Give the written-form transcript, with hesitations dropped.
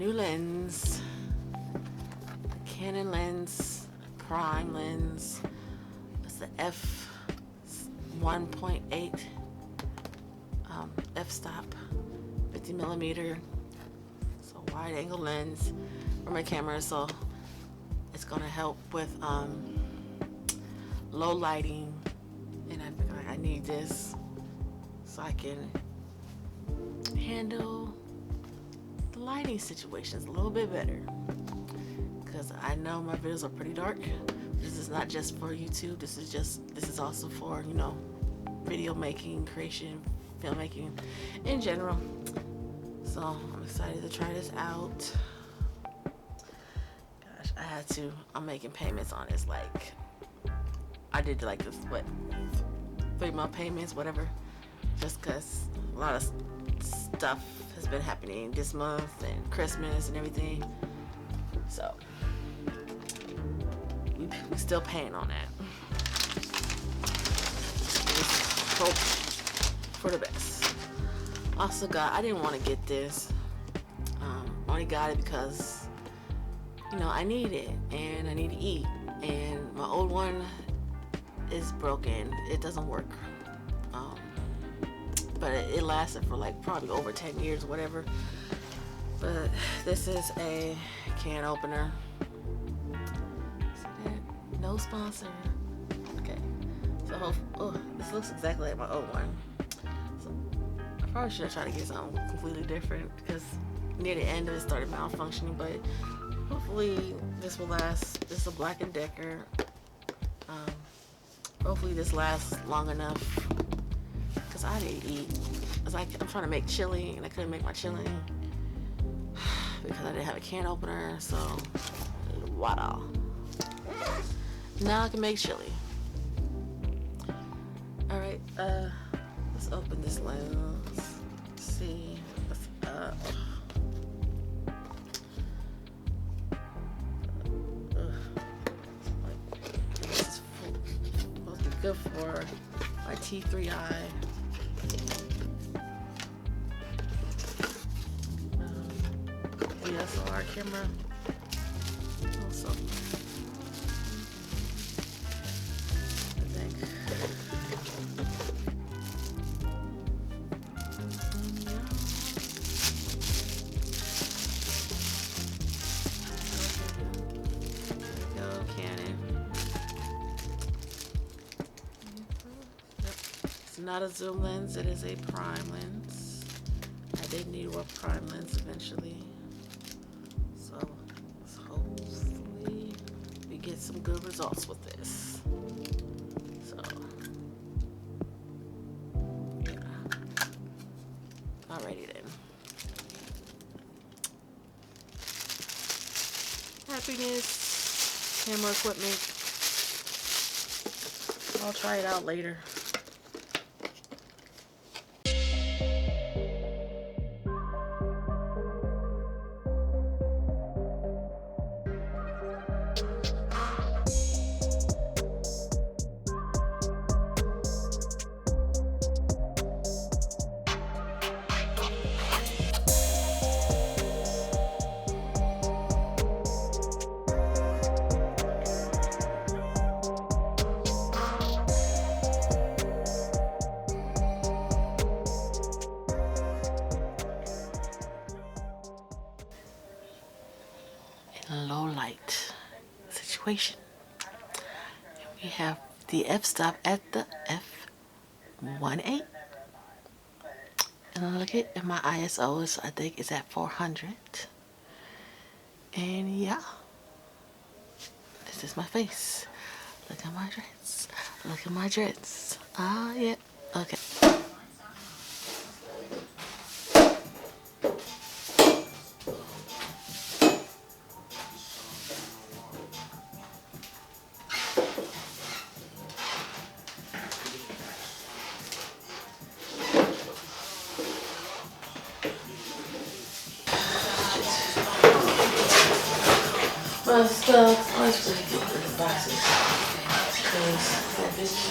new lens, Canon lens, prime lens. It's the f 1.8 f-stop, 50mm. It's a wide angle lens for my camera, so it's gonna help with low lighting, and I need this so I can handle the lighting situations a little bit better, because I know my videos are pretty dark. This is not just for YouTube, this is also for, you know, video making, creation, filmmaking in general. So I'm excited to try this out. Gosh, I'm making payments on this, like I did like this, what, 3-month payments, whatever, just because a lot of stuff has been happening this month and Christmas and everything, so we still paying on that. Just hope for the best. Also, I didn't want to get this. Only got it because, you know, I need it and I need to eat, and my old one is broken. It doesn't work. But it lasted for like probably over 10 years or whatever. But this is a can opener. See that? No sponsor. Okay. So this looks exactly like my old one. So I probably should have tried to get something completely different, because near the end of it started malfunctioning, but hopefully this will last. This is a Black & Decker. Hopefully this lasts long enough, because I didn't eat. I'm trying to make chili and I couldn't make my chili because I didn't have a can opener, so voila. Now I can make chili. Alright, let's open this lens. Let's see. This is supposed to be good for my T3i. DSLR camera. Also, I think. There we go, Canon. Yep. It's not a zoom lens, it is a prime lens. I did need a prime lens eventually. So hopefully we get some good results with this. So yeah. Alrighty then. Happiness, camera equipment. I'll try it out later. Low light situation. We have the f-stop at the f1.8, and look at my ISO is, I think, is at 400. And yeah, this is my face. Look at my dreads. Look at my dreads. Ah, yeah. Okay. Let's really get rid of the boxes, because that bitch,